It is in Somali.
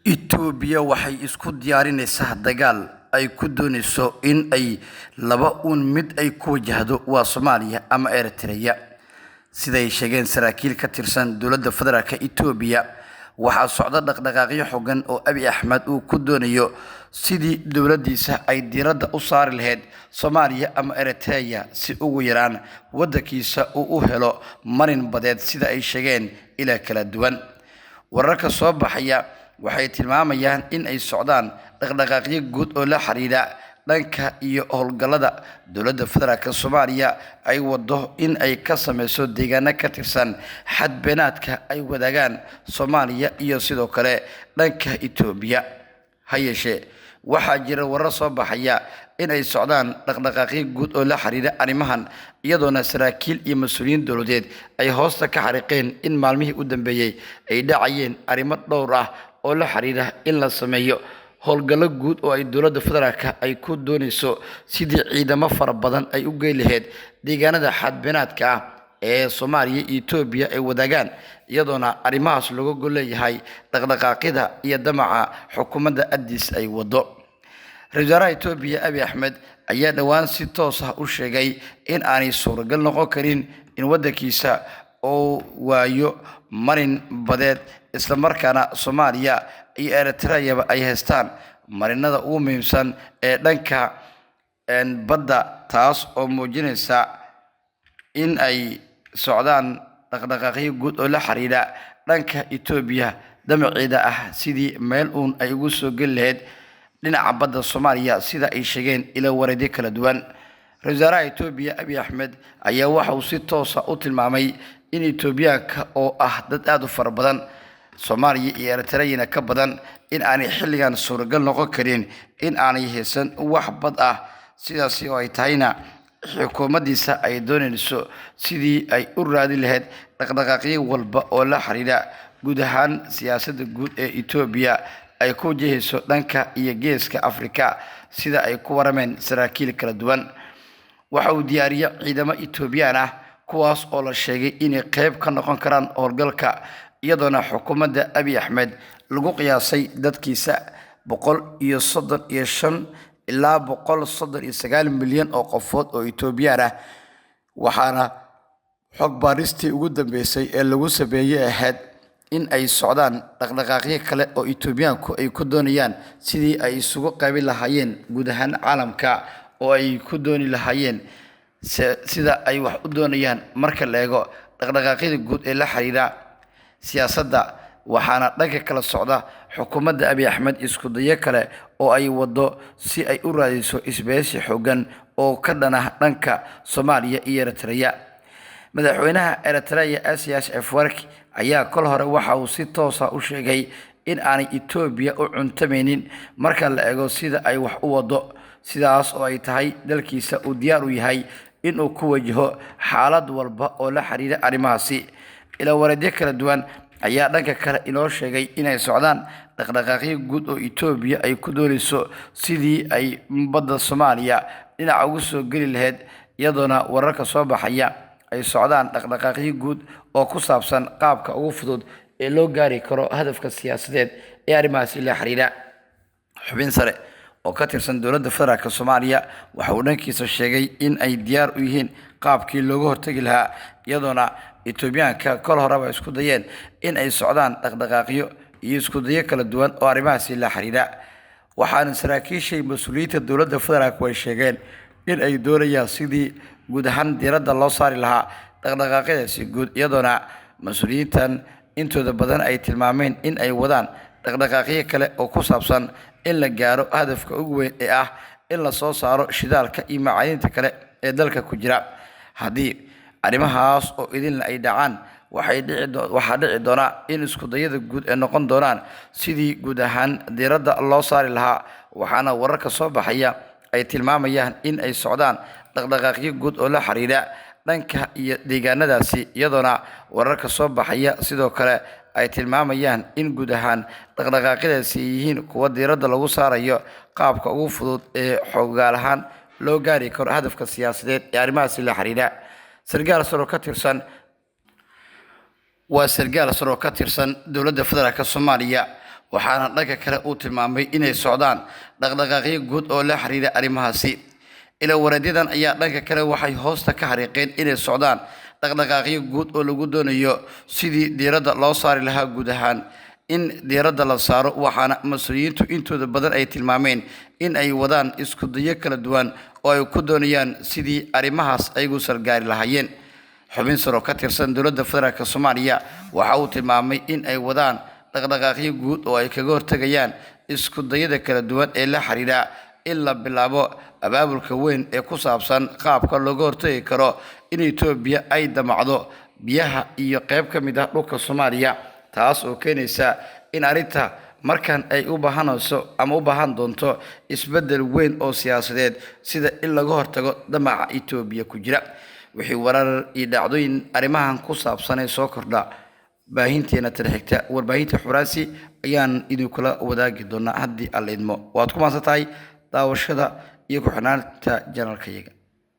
Itoobiya waxay isku diyaarinaysaa dagaal ay ku doonayso in ay laba mid ay ku wajahdo waa Soomaaliya ama Eritrea siday sheegeen saraakiil ka tirsan dowladda federaalka Itoobiya waxaa socda dhaqdhaqaaqyo xooggan oo Abiy Ahmed uu ku doonayo sidii dowladdiisa ay diiradda u saari lahayd Soomaaliya ama Eritrea si ugu yaraan waddankiisa uu u helo marin badeed sida ay sheegeen ila kala duwan wararka soo baxaya waxay tilmaamayaan in ay socdaan dhaqdhaqaaqyo guud oo la xiriira dhanka iyo howlgallada dowladda federaalka Soomaaliya ay wado in ay ka sameyso deegaano ka tirsan xadbeenaadka ay wadaagaan Soomaaliya iyo sidoo kale dhanka Itoobiya hayeeshee waxaa jira warar soo baxaya in ay socdaan dhaqdhaqaaqyo guud oo la xiriira arrimahan iyadoona saraakiil iyo mas'uuliyiin dowladeed ay hoosta ka xariiqeen in maalmihii u dambeeyay ay dhacayeen arrimo dhowr ah oo la xiriira in la sameeyo howlgallo guud oo ay dowladda federaalka ay ku doonayso sidii ciidamo fara badan ay u geey lahayd deegaanada xadbeenaadka ah ee Soomaaliya iyo Itoobiya ay wadaagaan iyadoona arrimahaas lagu goleeyahay dhaqdhaqaaqida iyo damaca xukuumadda Addis ay wado Ra'iisul Wasaaraha Itoobiya Abiy Ahmed ayaa dhawaan si toos ah u sheegay in aanay suuragal noqon karin in waddankiisa oo waayo marin badeed isla markaana Soomaaliya iyo Eritrea ay haystaan marinada ugu muhiimsan ee dhanka badda taas oo muujinaysa in ay socdaan dhaqdhaqaaqyo guud oo la xiriira dhanka Itoobiya damaceeda ah sidii meel ay ugu soo gali lahayd dhinaca badda Soomaaliya sida ay sheegeen ila wareedyo kala duwan Ra'iisul Wasaaraha Itoobiya Abiy Ahmed ayaa waxa uu si toos ah u tilmaamay in Itoobiyaanka oo ah dad aad u fara badan Soomaaliya iyo Eritrea ka badan in aanay xilligan suuragal noqon karin in aanay haysan wax bad ah sidaas oo ay tahayna xukuumaddiisa ay doonayso sidii ay u raadi lahayd dhaqdhaqaaqyo walba oo la xiriira guud ahaan siyaasadda guud ee Itoobiya ay ku wajahayso dhanka iyo geeska Afrika sida ay ku warameen saraakiil kala duwan waxa uu diyaariyay ciidamo Itoobiyaan ah kuwaas oo la sheegay inay qayb ka noqon karaan howlgalka iyadoona xukuumadda Abiy Ahmed lagu qiyaasay dadkiisa 135 ilaa 139 milyan oo qofood oo Itoobiyaan ah waxaana xog baaristii ugu dambeysay ee lagu sameeyay ahayd in ay socdaan dhaqdhaqaaqyo kale oo Itoobiyaanku ay ku doonayaan sidii ay isugu qaybin lahaayeen guud ahaan caalamka oo ay ku dooni lahaayeen sida ay wax u doonayaan marka la eego dhaqdhaqaaqyada guud ee la xiriira siyaasadda waxaana dhanka kala socda xukuumadda Abiy Ahmed isku dayo kale oo ay wado si ay u raadiso isbahaysi xooggan oo ka dhana dhanka Soomaaliya iyo Eritrea madaxweynaha Eritrea Isaias Afwerki ayaa kol hore waxa uu si toos ah u sheegay in aanay Itoobiya u cuntameynin marka la eego sida ay wax u wado sidaas oo ay tahay dalkiisa uu diyaar u yahay in uu ku wajaho xaalad walba oo la xiriira arrimahaasi ila wareedyo kala duwan ayaa dhanka kale inoo sheegay inay socdaan dhaqdhaqaaqyo guud oo Itoobiya ay ku doonayso sidii ay badda Soomaaliya dhinaca ugu soo gali lahayd iyadoona wararka soo baxaya ay socdaan dhaqdhaqaaqyo guud oo ku saabsan qaabka ugu fudud ee loo gaari karo hadafka siyaasadeed ee arrimahaasi la xiriira xubin sare oo ka tirsan dowladda federaalka Soomaaliya waxa uu dhankiisa sheegay in ay diyaar u yihiin qaabkii looga hortagi lahaa iyadoona Itoobiyaanka kol horeba isku dayeen in ay socdaan dhaqdhaqaaqyo iyo isku dayo kala duwan oo arrimahaasi la xiriira waxaana saraakiisha mas'uuliyiinta dowladda federaalka way sheegeen in ay doonayaan sidii guud ahaan diiradda loo saari lahaa dhaqdhaqaaqyadaasi guud iyadoona mas'uuliyiintan intooda badan ay tilmaameen in ay wadaan dhaqdhaqaaqyo kale oo ku saabsan in la gaaro hadafka ugu weyn ee ah in la soo saaro shidaalka iyo macaadinta kale ee dalka ku jira haddii arrimahaas oo idin ay dhacaan waxaa dhici doona in isku dayada guud ee noqon doonaan sidii guud ahaan diiradda loo saari lahaa waxaana wararka soo baxaya ay tilmaamayaan in ay socdaan dhaqdhaqaaqyo guud oo la xiriira dhanka iyo deegaanadaasi iyadoona wararka soo baxaya sidoo kale ay tilmaamayaan in guud ahaan dhaqdhaqaaqyadaasi yihiin kuwa diiradda lagu saarayo qaabka ugu fudud ee xogaal ahaan loo gaari karo hadafka siyaasadeed ee arrimahaasi la xiriira sargaal sare ka tirsan dowladda federaalka Soomaaliya waxaana dhanka kale uu tilmaamay inay socdaan dhaqdhaqaaqyo guud oo la xiriira arrimahaasi ila wareedyadan ayaa dhanka kale waxay hoosta ka xariiqeen inay socdaan dhaqdhaqaaqyo guud oo lagu doonayo sidii diiradda loo saari lahaa guud ahaan in diiradda la saaro waxaana mas'uuliyiintu intooda badan ay tilmaameen in ay wadaan isku dayo kala duwan oo ay ku doonayaan sidii arrimahaas ayagu sargaari lahaayeen xubin saro ka tirsan dowladda federaalk Soomaaliya waxa uu tilmaamay in ay wadaan dhaqdhaqaaqyo guud oo ay kaga hortagayaan isku dayada kala duwan ee la xiriira in la bilaabo abaabulka weyn ee ku saabsan qaabka looga hortagi karo in Itoobiya ay damacdo biyaha iyo qayb ka mid ah dhulka Soomaaliya taas oo keenaysa in arinta markan ay u baahan doonto isbedel weyn oo siyaasadeed sida in laga hortago damaca Itoobiya ku jira wixii warar iyo dhacdooyin arrimahan ku saabsan soo kordha baahinteena tarixigta warbaahinta Xuraansi ayaan idinkula wadaagi doonaa haddii alla idmo waad ku maasantahay daawashada iyo ku xanaanta janaalkayaga